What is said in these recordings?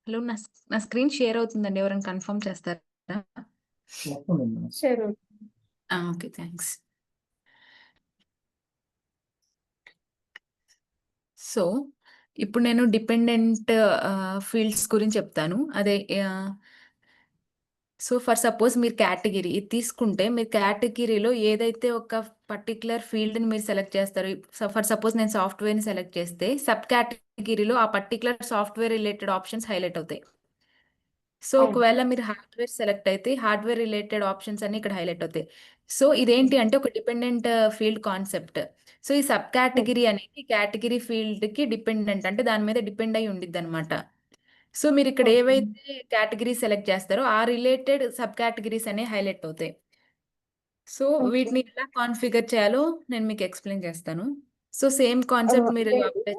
Hello. నా screen share అవుతుందండి. ఎవరైనా కన్ఫర్మ్ చేస్తారా? Share okay, thanks. సో ఇప్పుడు నేను డిపెండెంట్ ఫీల్డ్స్ గురించి చెప్తాను. అదే సో ఫర్ సపోజ్ మీరు కేటగిరీ ఇది తీసుకుంటే, మీరు కేటగిరీలో ఏదైతే ఒక పర్టిక్యులర్ ఫీల్డ్ని మీరు సెలెక్ట్ చేస్తారు. ఫర్ సపోజ్ నేను సాఫ్ట్వేర్ని సెలెక్ట్ చేస్తే, సబ్ కేటగిరీలో ఆ particular software related options highlight అవుతాయి. సో అవును. ఒకవేళ మీరు హార్డ్వేర్ సెలెక్ట్ అయితే, హార్డ్వేర్ రిలేటెడ్ ఆప్షన్స్ అన్ని ఇక్కడ హైలైట్ అవుతాయి. సో ఇదేంటి అంటే ఒక డిపెండెంట్ ఫీల్డ్ కాన్సెప్ట్. సో ఈ సబ్ కేటగిరీ అనేది కేటగిరీ ఫీల్డ్కి డిపెండెంట్, అంటే దాని మీద డిపెండ్ అయి ఉండిద్ది అనమాట. సో మీరు ఇక్కడ ఓకే. ఏవైతే కేటగిరీ సెలెక్ట్ చేస్తారో ఆ రిలేటెడ్ సబ్ కేటగిరీస్ అనేవి హైలైట్ అవుతాయి. So okay. వీటిని ఎలా కాన్ఫిగర్ చేయాలో నేను మీకు ఎక్స్ప్లెయిన్ చేస్తాను. సో సేమ్ కాన్సెప్ట్ మీరు అప్లై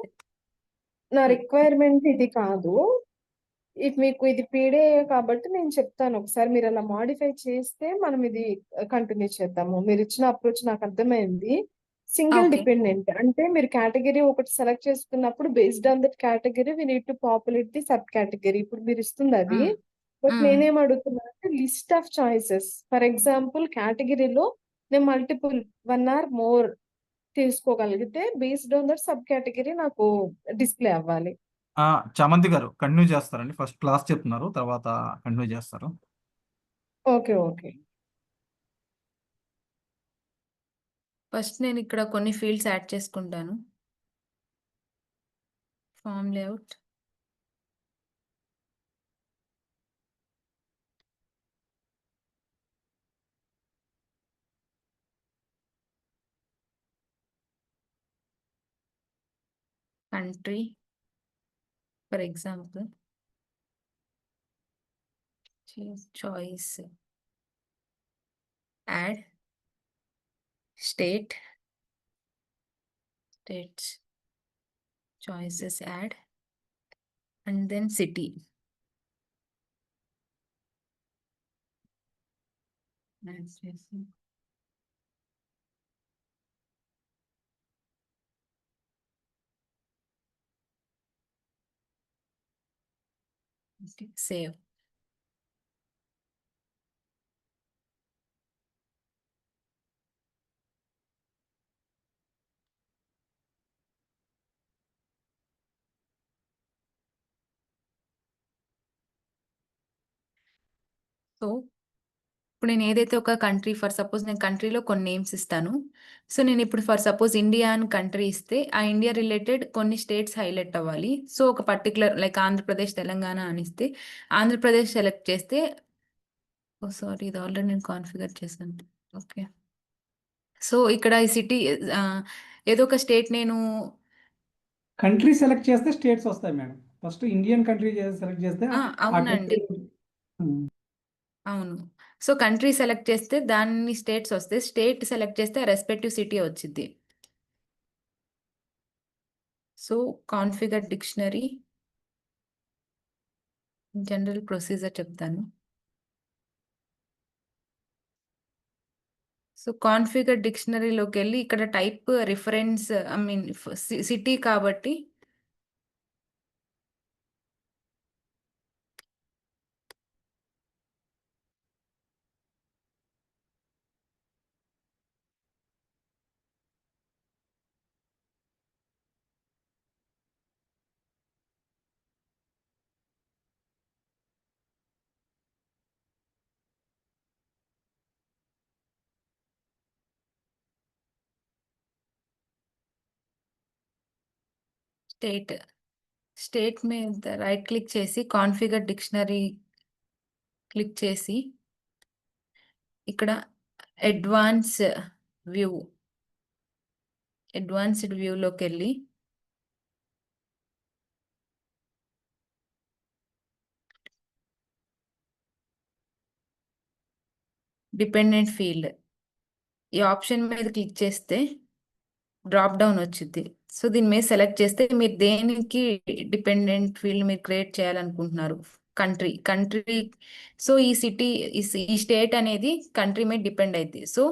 నా రిక్వైర్మెంట్ ఇది కాదు. మీకు ఇది పీడే కాబట్టి నేను చెప్తాను. ఒకసారి మీరు అలా మాడిఫై చేస్తే మనం ఇది కంటిన్యూ చేద్దాము. మీరు ఇచ్చిన అప్రోచ్ నాకు అర్థమైంది. Single okay. డిపెండెంట్ అంటే మీరు కేటగిరీ ఒకటి సెలెక్ట్ చేసుకున్నప్పుడు based on that category we need to populate the sub category. ఇప్పుడు మీరు ఇస్తుంది అది. బట్ నేనేం అడుగుతున్నా అంటే list of choices. For example కేటగిరీలో నేను మల్టిపుల్ 1 ఆర్ మోర్ తీసుకోగలిగితే based on that sub category నాకు డిస్ప్లే అవ్వాలి. చామంతి గారు కంటిన్యూ చేస్తారండి. ఫస్ట్ క్లాస్ చెప్తున్నారు, తర్వాత కంటిన్యూ చేస్తారు. ఓకే. ఓకే. ఫస్ట్ నేను ఇక్కడ కొన్ని ఫీల్డ్స్ యాడ్ చేసుకుంటాను. Form layout, country, for example choice, add state, states choices add, and then city. Save. So ఇప్పుడు నేను ఏదైతే ఒక కంట్రీ, ఫర్ సపోజ్ నేను కంట్రీలో కొన్ని నేమ్స్ ఇస్తాను. సో నేను ఇప్పుడు ఫర్ సపోజ్ ఇండియా అని కంట్రీ ఇస్తే, ఆ ఇండియా రిలేటెడ్ కొన్ని స్టేట్స్ హైలైట్ అవ్వాలి. సో ఒక పర్టికులర్ లైక్ ఆంధ్రప్రదేశ్, తెలంగాణ అని ఇస్తే ఆంధ్రప్రదేశ్ సెలెక్ట్ చేస్తే, ఓ సారీ ఇది ఆల్రెడీ నేను కాన్ఫిగర్ చేశాను. ఓకే. సో ఇక్కడ ఈ సిటీ ఏదో ఒక స్టేట్ నేను కంట్రీ సెలెక్ట్ చేస్తే స్టేట్స్ వస్తాయి madam. First Indian country select చేస్తే ఆ అవునండి, కంట్రీ అవును. సో కంట్రీ సెలెక్ట్ చేస్తే దాన్ని స్టేట్స్ వస్తాయి. స్టేట్ సెలెక్ట్ చేస్తే రెస్పెక్టివ్ సిటీ వచ్చింది. So configure dictionary, general procedure చెప్తాను. సో కాన్ఫిగర్ డిక్షనరీలోకి వెళ్ళి ఇక్కడ type reference, I mean city కాబట్టి స్టేట్, స్టేట్ మీద రైట్ క్లిక్ చేసి కాన్ఫిగర్ డిక్షనరీ క్లిక్ చేసి ఇక్కడ అడ్వాన్స్ వ్యూ, అడ్వాన్స్డ్ వ్యూలోకి వెళ్ళి డిపెండెంట్ ఫీల్డ్ ఈ ఆప్షన్ మీద క్లిక్ చేస్తే డ్రాప్ డౌన్ వచ్చింది. సో దీని మీద సెలెక్ట్ చేస్తే మీరు దేనికి డిపెండెంట్ ఫీల్డ్ మీరు క్రియేట్ చేయాలనుకుంటున్నారు. కంట్రీ. సో ఈ సిటీ, ఈ స్టేట్ అనేది కంట్రీ మీద డిపెండ్ అవుతుంది. సో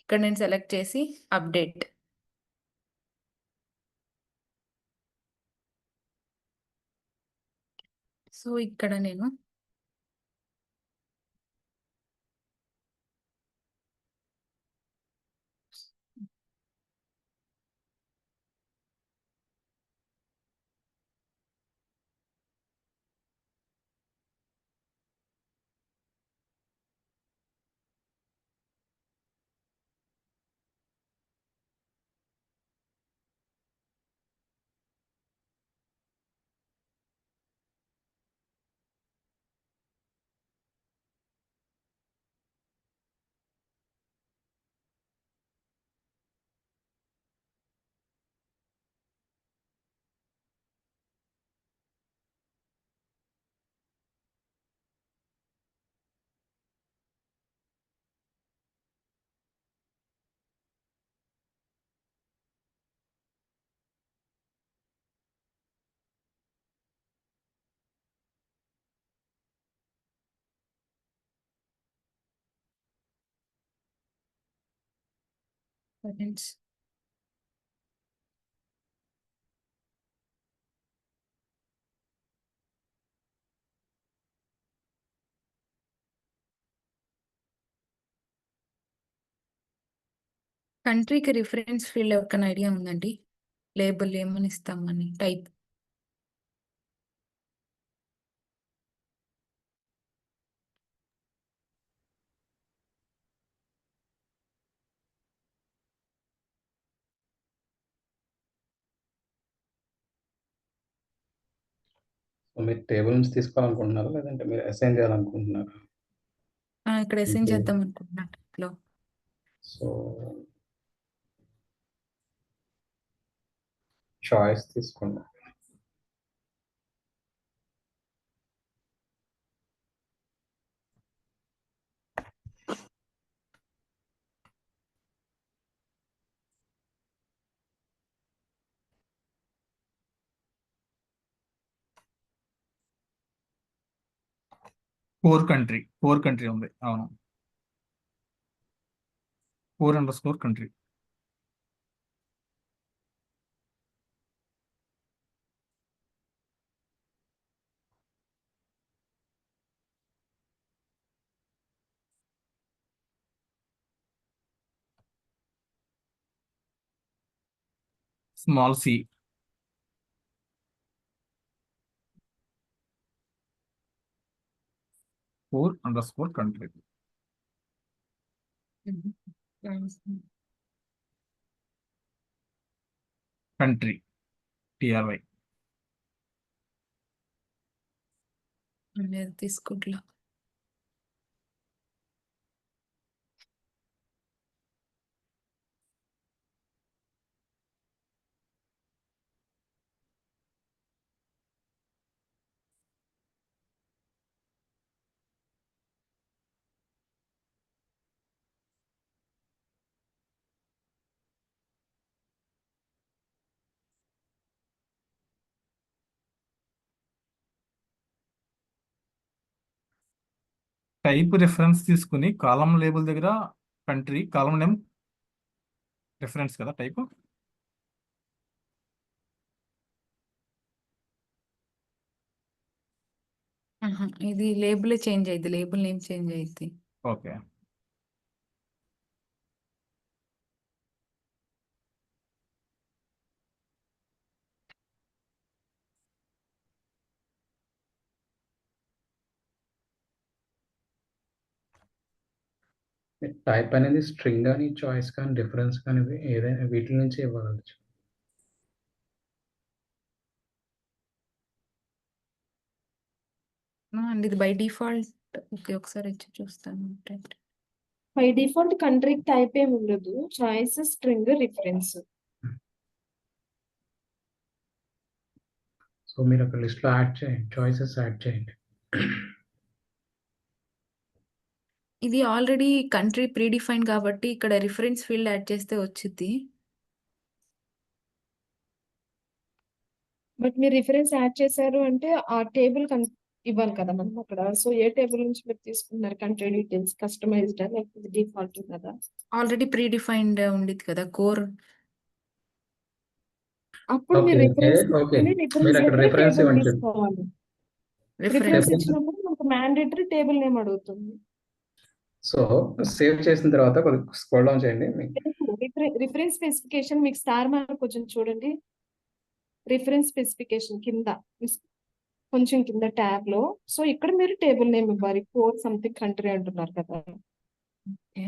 ఇక్కడ నేను సెలెక్ట్ చేసి అప్డేట్. సో ఇక్కడ నేను ఫ్రెండ్స్ కంట్రీకి రిఫరెన్స్ ఫీల్డ్ ఎవరికైనా ఐడియా ఉందండి? లేబుల్ ఏమని ఇస్తామని టైప్. సో మీరు టేబుల్ నుంచి తీసుకోవాలనుకుంటున్నారా లేదంటే మీరు అసైన్ చేయాలనుకుంటున్నారా? ఇక్కడ అసైన్ Okay. చేద్దాం అనుకుంటున్నాను లో. సో చాయిస్ తీసుకోండి. కోర్ కంట్రీ ఉంది. అవును, 4_country. Small c. _country. Country. TRY. తీసుకుంటా. టైప్ రిఫరెన్స్ తీసుకుని కాలం లేబుల్ దగ్గర కంట్రీ, కాలం నేమ్ రిఫరెన్స్ కదా టైప్. ఇది లేబుల్ చేంజ్ అయింది, లేబుల్ నేమ్ చేంజ్ అయింది. ఓకే. టైప్ అనేది స్ట్రింగ్ కానీ చాయిస్ కానీ డిఫరెన్స్ కానీ ఏదైనా వీటి నుంచి ఇవ్వాలి. అండ్ ఇది బై డిఫాల్ట్. ఓకే, ఒకసారి ఇచ్చి చూస్తాను. బై డిఫాల్ట్ కంట్రీకి టైప్ ఏమి ఉండదు, చాయిస్ స్ట్రింగ్ రిఫరెన్స్. సో మీరు అక్కడ లిస్ట్లో యాడ్ చేయండి, చాయిసెస్ యాడ్ చేయండి. ఇది ఆల్రెడీ కంట్రీ ప్రీడిఫైన్ కాబట్టి ఇక్కడ రిఫరెన్స్ ఫీల్డ్ యాడ్ చేస్తే వచ్చింది. బట్ మీరు రిఫరెన్స్ యాడ్ చేశారు అంటే ఆ టేబుల్ ఇవ్వాలి కదా మనం అక్కడ. సో ఏ టేబుల్ నుంచి మీరు తీసుకున్నారు? కంట్రీ డీటెయిల్స్ కస్టమైజ్డ్ లేకపోతే డిఫాల్ట్ కదా? ఆల్రెడీ ప్రీడిఫైన్డ్ ఉండేది కదా కోర్. అప్పుడు మీరు ఓకే, రిఫరెన్స్ ఓకే. తీసుకుని రిఫరెన్స్ మీరు అక్కడ దగ్గర రిఫరెన్స్ టేబుల్ ఇవ్వండి. తీసుకోవాలి. రిఫరెన్స్ రిఫరెన్స్ ఇచ్చినప్పుడు మనకు మ్యాండేటరీ టేబుల్ నేమ్ అడుగుతుంది. సో సేవ్ చేసిన తర్వాత కొద్దిగా స్క్రోల్ డౌన్ చేయండి. రిఫరెన్స్ స్పెసిఫికేషన్ మీకు స్టార్ మార్క్ కొంచెం చూడండి. రిఫరెన్స్ స్పెసిఫికేషన్ కింద కొంచెం కింద ట్యాబ్ లో. సో ఇక్కడ మీరు టేబుల్ నేమ్ ఇవ్వాలి. కోర్ సంథింగ్ కంట్రీ అంటున్నారు కదా. ఓకే.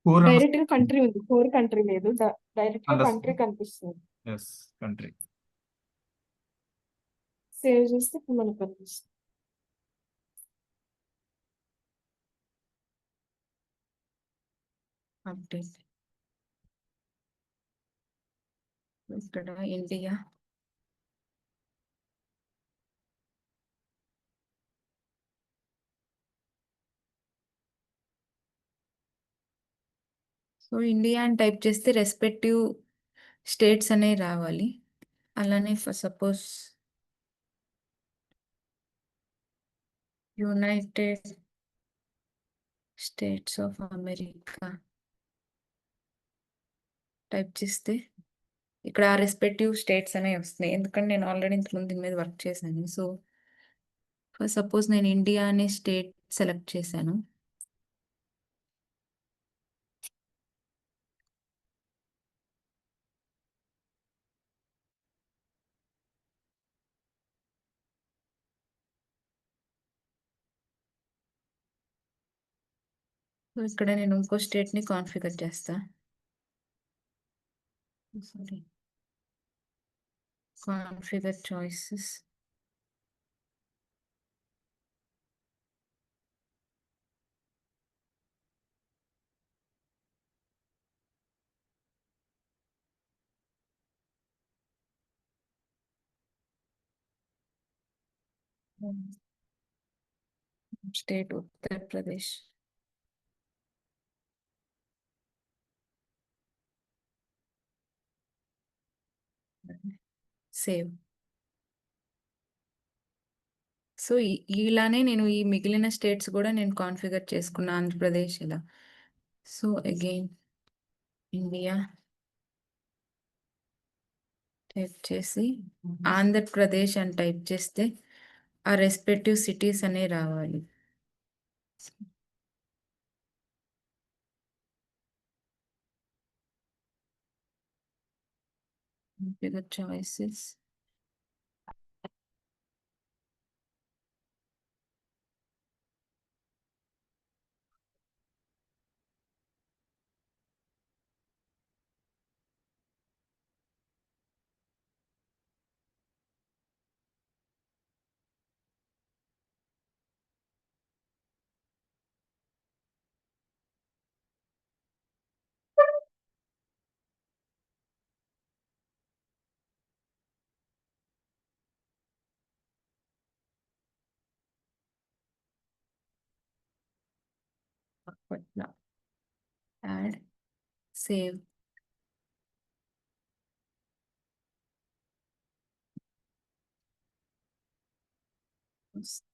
కోర్ డైరెక్ట్ గా కంట్రీ ఉంది, కోర్ కంట్రీ లేదు. డైరెక్ట్ గా Understood. కంట్రీ కనిపిస్తుంది. Yes country. సేవ్ చేస్తే ఇప్పుడు మనకు కనిపిస్తుంది. అప్డేట్. ఇక్కడ ఇండియా. సో ఇండియా అని టైప్ చేస్తే రెస్పెక్టివ్ స్టేట్స్ అనేవి రావాలి. అలానే for suppose United States of America type చేస్తే ఇక్కడ ఆ రెస్పెక్టివ్ స్టేట్స్ అనేవి వస్తున్నాయి. ఎందుకంటే నేను ఆల్రెడీ ఇంతకుముందు దీని మీద వర్క్ చేశాను. సో ఫర్ సపోజ్ నేను ఇండియా అనే స్టేట్ సెలెక్ట్ చేశాను. సో ఇక్కడ నేను ఇంకో స్టేట్ ని కాన్ఫిగర్ చేస్తా. Sorry, configure choices. State Uttar Pradesh. Save. So ఇలానే నేను ఈ మిగిలిన స్టేట్స్ కూడా నేను కాన్ఫిగర్ చేసుకున్నా. ఆంధ్రప్రదేశ్ ఇలా. సో అగైన్ ఇండియా టైప్ చేసి ఆంధ్రప్రదేశ్ అని టైప్ చేస్తే ఆ రెస్పెక్టివ్ సిటీస్ అనే రావాలి. Configure choices. Add, save.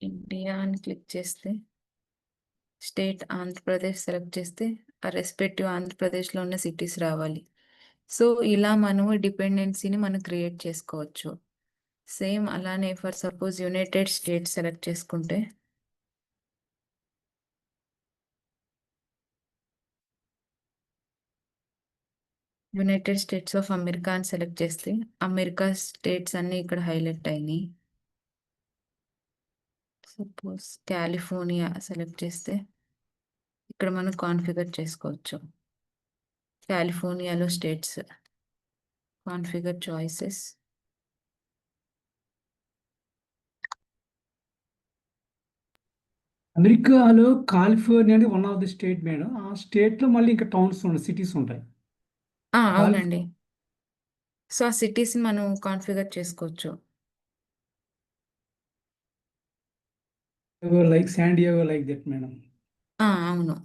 India అని క్లిక్ చేస్తే స్టేట్ ఆంధ్రప్రదేశ్ సెలెక్ట్ చేస్తే ఆ రెస్పెక్టివ్ ఆంధ్రప్రదేశ్లో ఉన్న సిటీస్ రావాలి. సో ఇలా మనము డిపెండెన్సీని మనం క్రియేట్ చేసుకోవచ్చు. సేమ్ అలానే for suppose United states select చేసుకుంటే యునైటెడ్ స్టేట్స్ ఆఫ్ అమెరికా అని సెలెక్ట్ చేస్తే అమెరికా స్టేట్స్ అన్ని ఇక్కడ హైలైట్ అయినాయి. సపోజ్ కాలిఫోర్నియా సెలెక్ట్ చేస్తే ఇక్కడ మనం కాన్ఫిగర్ చేసుకోవచ్చు. కాలిఫోర్నియాలో స్టేట్స్ కాన్ఫిగర్ చాయిసెస్. అమెరికాలో కాలిఫోర్నియా అనేది one of the state madam. ఆ స్టేట్ లో మళ్ళీ ఇంకా టౌన్స్ ఉంటాయి, సిటీస్ ఉంటాయి. అవునండి. సో ఆ సిటీస్ని మనం కాన్ఫిగర్ చేసుకోవచ్చు. Like San Diego like that madam. అవును.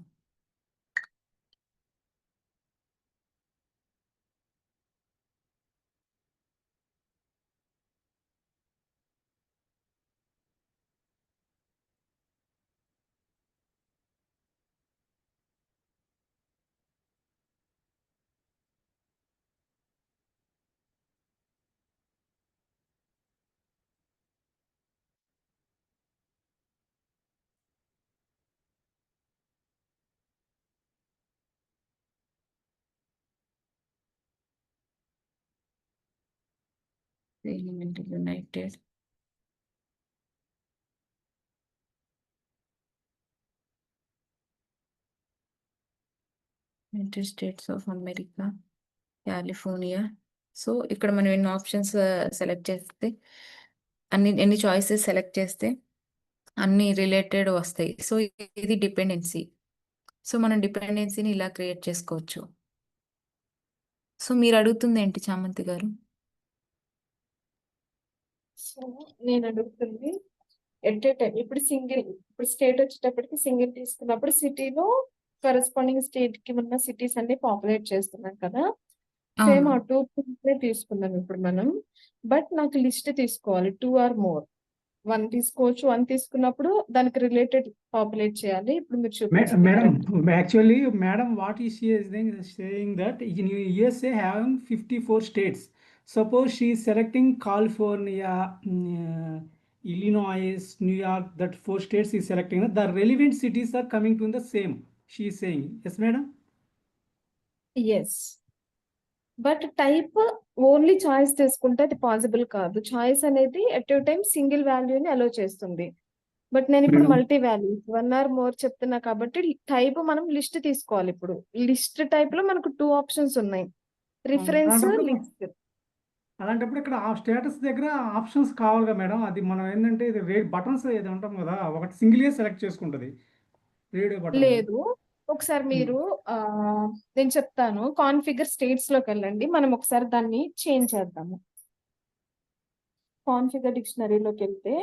United United States of America, California. So ఇక్కడ మనం ఎన్ని ఆప్షన్స్ సెలెక్ట్ చేస్తే ఎన్ని చాయిసెస్ సెలెక్ట్ చేస్తే అన్ని రిలేటెడ్ వస్తాయి. సో ఇది డిపెండెన్సీ. సో మనం డిపెండెన్సీని ఇలా క్రియేట్ చేసుకోవచ్చు. సో మీరు అడుగుతుంది ఏంటి చామంతి గారు? సో నేను అడుగుతుంది ఎట్ ఏ టైం ఇప్పుడు స్టేట్ వచ్చేటప్పటికి సింగిల్ తీసుకున్నప్పుడు సిటీలో కరెస్పాండింగ్ స్టేట్ కి ఉన్న సిటీస్ అన్ని పాపులేట్ చేస్తున్నాం కదా. సేమ్ అవును. ఆ 2 తీసుకున్నాం ఇప్పుడు మనం. బట్ నాకు లిస్ట్ తీసుకోవాలి 2 ఆర్ మోర్. 1 తీసుకోవచ్చు. 1 తీసుకున్నప్పుడు దానికి రిలేటెడ్ పాపులేట్ చేయాలి. ఇప్పుడు మీరు చూపించింది Madam, correct. actually, madam, what is she is saying that in USA having 54 states. Suppose she is selecting California, Illinois, New York, that 4 states is selecting. The relevant cities are coming to the same. She is saying, yes, madam. Yes. But type only choice తీసుకుంటే అది possible కాదు. Choice అనేది at a time single వాల్యూని అలో చేస్తుంది. But నేను ఇప్పుడు Madam. Multi value 1 or more చెప్తున్నా కాబట్టి టైప్ మనం లిస్ట్ తీసుకోవాలి. ఇప్పుడు లిస్ట్ టైప్ లో మనకు 2 ఆప్షన్స్ ఉన్నాయి, రిఫరెన్స్, అలాంటప్పుడు లిస్ట్. అలాంటప్పుడు ఇక్కడ ఆ స్టేటస్ దగ్గర ఆప్షన్స్ కావాలిగా మేడం. అది మనం ఏంటంటే ఇది బటన్స్ ఏదో ఉంటాం కదా, ఒకటి సింగిల్గా సెలెక్ట్ చేసుకుంటుంది రేడియో బటన్. లేదు, ఒకసారి మీరు నేను చెప్తాను, కాన్ఫిగర్ స్టేట్స్ లోకి వెళ్ళండి. మనం ఒకసారి దాన్ని చేంజ్ చేద్దాము. కాన్ఫిగర్ డిక్షనరీలోకి వెళ్తే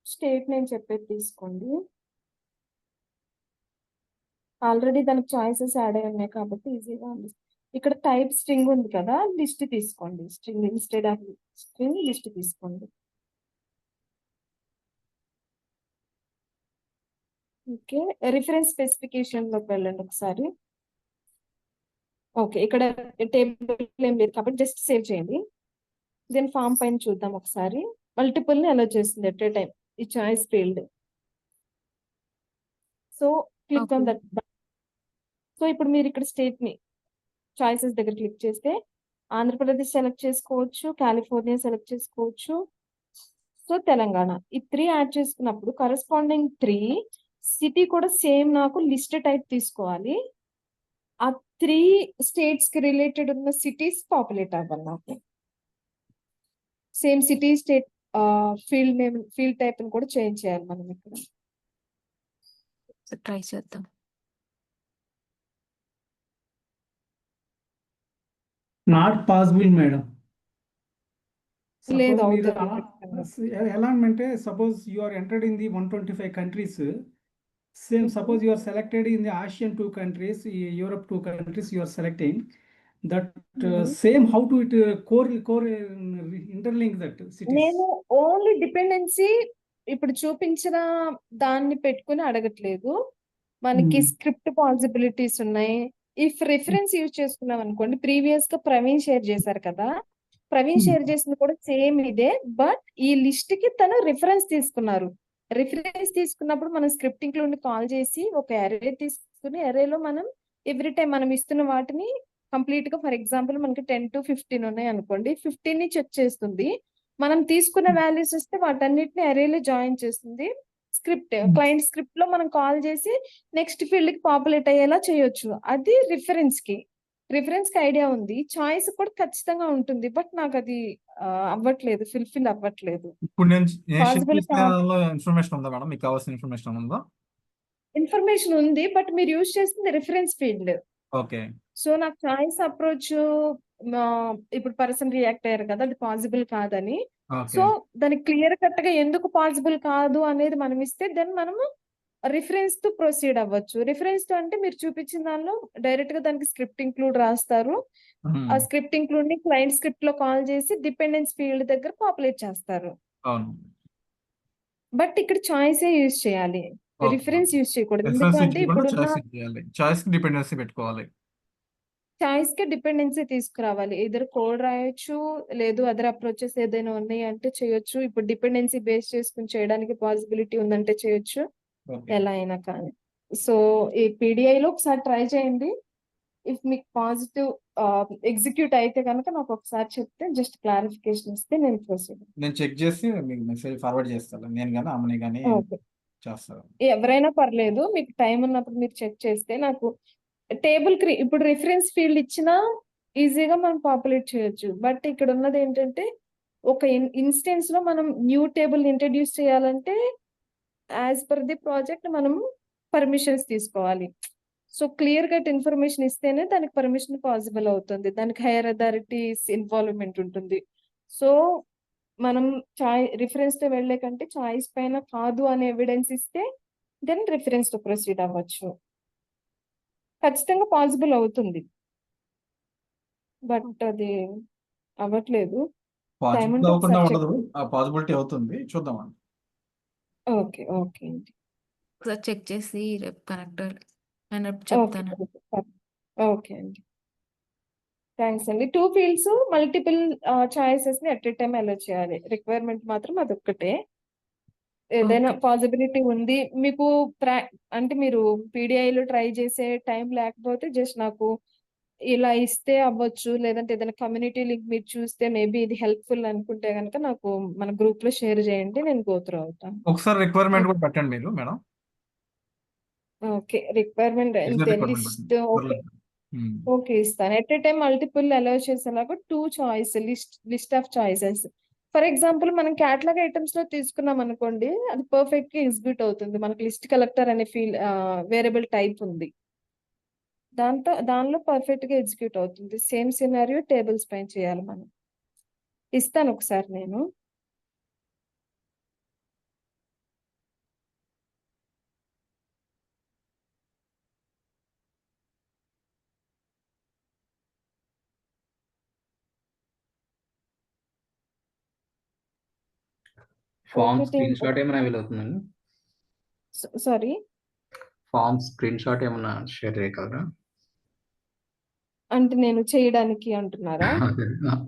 స్టేట్ నేను చెప్పేది తీసుకోండి. ఆల్రెడీ దానికి చాయిసెస్ యాడ్ అయి ఉన్నాయి కాబట్టి ఈజీగా ఉంది. ఇక్కడ టైప్ స్ట్రింగ్ ఉంది కదా, లిస్ట్ తీసుకోండి. String instead of string list తీసుకోండి. ఓకే, రిఫరెన్స్ స్పెసిఫికేషన్ లోకి వెళ్ళండి ఒకసారి. ఓకే, ఇక్కడ టేబుల్ ఏం లేదు కాబట్టి జస్ట్ సేవ్ చేయండి. దెన్ ఫామ్ పైన చూద్దాం ఒకసారి. మల్టిపుల్ ని అలో చేస్తుంది ఎట్ ఏ టైం ఈ choice field. So click on Okay. That. So ఇప్పుడు మీరు ఇక్కడ స్టేట్ ని చాయిసెస్ దగ్గర క్లిక్ చేస్తే ఆంధ్రప్రదేశ్ సెలెక్ట్ చేసుకోవచ్చు, కాలిఫోర్నియా సెలెక్ట్ చేసుకోవచ్చు, సో తెలంగాణ. ఈ 3 యాడ్ చేసుకున్నప్పుడు కరెస్పాండింగ్ 3 సిటీ కూడా సేమ్ నాకు లిస్ట్ టైప్ తీసుకోవాలి. ఆ 3 స్టేట్స్ కి రిలేటెడ్ ఉన్న సిటీస్ పాపులేట్ అవ్వాలి నాకు. Same city state field name field type ని కూడా చేంజ్ చేయాలి మనం ఇక్కడ. ట్రై చేద్దాం. Not possible madam. లేదు, సపోజ్ మీరు అవుతుంది. ఎలా అంటే suppose you are entered in the 125 countries. Same suppose you are selected in the Asian 2 countries, Europe 2 countries you are selecting that same how to it core interlink that cities. నేను ఓన్లీ dependency ఇప్పుడు చూపించిన దాన్ని పెట్టుకుని అడగట్లేదు. మనకి script possibilities ఉన్నాయి. If reference use చేసుకున్నాం అనుకోండి, ప్రీవియస్ గా ప్రవీణ్ షేర్ చేశారు కదా, ప్రవీణ్ షేర్ చేసింది కూడా సేమ్ ఇదే. బట్ ఈ లిస్ట్ కి తను రిఫరెన్స్ తీసుకున్నారు. రిఫరెన్స్ తీసుకున్నప్పుడు మనం స్క్రిప్ట్ ఇంక్లూడ్ కాల్ చేసి ఒక అరే తీసుకుని అరేలో మనం ఎవ్రీ టైం మనం ఇస్తున్న వాటిని కంప్లీట్ గా, ఫర్ ఎగ్జాంపుల్ మనకి 10 to 15 ఉన్నాయి అనుకోండి, 15 ని చెక్ చేస్తుంది. మనం తీసుకున్న వాల్యూస్ వస్తే వాటన్నిటిని అరేలో జాయిన్ చేస్తుంది. స్క్రిప్ట్ క్లయింట్ స్క్రిప్ట్ లో మనం కాల్ చేసి నెక్స్ట్ ఫీల్డ్ కి పాపులేట్ అయ్యేలా చేయొచ్చు. అది రిఫరెన్స్ కి ఐడియా ఉంది. చాయిస్ కూడా ఖచ్చితంగా ఉంటుంది. బట్ నాకు అది అవ్వట్లేదు, ఫుల్ఫిల్ అవ్వట్లేదు. ఇప్పుడు నేను షేర్ పాసిబుల్ చేసిన దానిలో ఇన్ఫర్మేషన్ ఉందా మేడం? మీకు కావాల్సిన ఇన్ఫర్మేషన్ ఉందా? ఇన్ఫర్మేషన్ ఉంది, బట్ మీరు యూజ్ చేస్తుంది రిఫరెన్స్ ఫీల్డ్. ఓకే. సో నాకు చాయిస్ అప్రోచ్ ఇప్పుడు పర్సన్ రియాక్ట్ అయ్యారు కదా, అది పాసిబుల్ కాదని. ఓకే. సో దానికి క్లియర్ కట్ గా ఎందుకు పాసిబుల్ కాదు అనేది మనం ఇస్తే దెన్ మనము రిఫరెన్స్ తో ప్రొసీడ్ అవ్వచ్చు. రిఫరెన్స్ తో అంటే మీరు చూపించిన దానిలో డైరెక్ట్ గా దానికి స్క్రిప్ట్ ఇంక్లూడ్ రాస్తారు. ఆ స్క్రిప్ట్ ఇంక్లూడ్ ని క్లయింట్ స్క్రిప్ట్ లో కాల్ చేసి డిపెండెన్స్ ఫీల్డ్ దగ్గర పాపులేట్ చేస్తారు. అవును. బట్ ఇక్కడ చాయిసే యూజ్ చేయాలి, ఓకే. రిఫరెన్స్ యూజ్ చేయకూడదు. రిఫరెన్స్ ఎందుకంటే ఇవ్వకుండా ఇప్పుడున్న చాయిస్ చేయాలి. చాయిస్ కి డిపెండెన్సీ పెట్టుకోవాలి. చాయిస్ కి డిపెండెన్సీ తీసుకురావాలి. ఇద్దరు కోడ్ రాయొచ్చు, లేదు అదర్ అప్రోచెస్ ఏదైనా ఉన్నాయి అంటే చేయొచ్చు. ఇప్పుడు డిపెండెన్సీ బేస్ చేసుకుని చేయడానికి పాసిబిలిటీ ఉందంటే చేయొచ్చు, ఓకే. ఎలా అయినా కానీ. సో ఈ PDI లో ఒకసారి ట్రై చేయండి. ఇఫ్ మీకు పాజిటివ్ ఎగ్జిక్యూట్ అయితే కనుక నాకు ఒకసారి చెప్తే జస్ట్ క్లారిఫికేషన్ ఇస్తే నేను ప్రొసీడ్. నేను చెక్ చేసి మీకు మెసేజ్ ఫార్వర్డ్ చేస్తాను. నేను కానీ అమ్మని కానీ ఓకే, చేస్తాను. ఎవరైనా పర్లేదు, మీకు టైం ఉన్నప్పుడు మీరు చెక్ చేస్తే నాకు టేబుల్ ఇప్పుడు రిఫరెన్స్ ఫీల్డ్ ఇచ్చినా ఈజీగా మనం పాపులేట్ చేయొచ్చు. బట్ ఇక్కడ ఉన్నది ఏంటంటే ఒక ఇన్స్టెన్స్ లో మనం న్యూ టేబుల్ ఇంట్రడ్యూస్ చేయాలంటే యాజ్ పర్ ది ప్రాజెక్ట్ మనం పర్మిషన్స్ తీసుకోవాలి. సో క్లియర్ కట్ ఇన్ఫర్మేషన్ ఇస్తేనే దానికి పర్మిషన్ పాసిబుల్ అవుతుంది, దానికి హైయర్ అథారిటీస్ ఇన్వాల్వ్మెంట్ ఉంటుంది. సో మనం రిఫరెన్స్ తో వెళ్లే కంటే చాయిస్ పైన కాదు అనే ఎవిడెన్స్ ఇస్తే దెన్ రిఫరెన్స్ తో ప్రొసీడ్ అవ్వచ్చు. ఖచ్చితంగా పాసిబుల్ అవుతుంది, బట్ అది అవ్వట్లేదు. పాసిబుల్ అవ్వకుండా ఒకసారి ఉండదు, ఆ పాసిబిలిటీ అవుతుంది, చూద్దామండి. ఓకే ఓకే అండి, ఒకసారి చెక్ చేసి రేపు కనెక్ట్ అయినప్పుడు ఓకే చెప్తాను. ఓకే అండి, థ్యాంక్స్ అండి. 2 ఫీల్డ్స్ మల్టిపుల్ చాయిసెస్ ని అట్ ఎ టైం అలో చేయాలి. రిక్వైర్మెంట్ మాత్రం అదొక్కటే. ఏదైనా ఓకే. పాసిబిలిటీ ఉంది మీకు అంటే మీరు పీడిఐలో ట్రై చేసే టైం లేకపోతే జస్ట్ నాకు ఇలా ఇస్తే అవ్వచ్చు, లేదంటే ఏదైనా కమ్యూనిటీ లింక్ మీరు చూస్తే మేబీ ఇది హెల్ప్ఫుల్ అనుకుంటే కనుక నాకు మన గ్రూప్ లో షేర్ చేయండి, నేను గో త్రూ అవుతాను. ఒకసారి రిక్వైర్మెంట్ కూడా పెట్టండి మీరు madam. Okay, requirement user requirement list పెట్టండి. ఓకే పర్లేదు. ఓకే ఇస్తాను. At a time multiple allow చేసేలాగా 2 choice list of choices. For example మనం క్యాటలాగ్ ఐటమ్స్ లో తీసుకున్నాం అనుకోండి, అది పర్ఫెక్ట్ గా ఎగ్జిక్యూట్ అవుతుంది. మనకి లిస్ట్ కలెక్టర్ అనే వేరియబుల్ టైప్ ఉంది, దానిలో పర్ఫెక్ట్ గా ఎగ్జిక్యూట్ అవుతుంది. సేమ్ సినారియో టేబుల్స్ పైన చేయాలి మనం. ఇస్తాను ఒకసారి నేను. Form okay screen team, shot ఏమైనా అవైలబుల్ అవుతుందండి? సారీ ఫామ్ స్క్రీన్ షాట్ ఏమైనా షేర్ చేయగలరా? అంటే నేను చేయడానికి అంటున్నారా? అదే.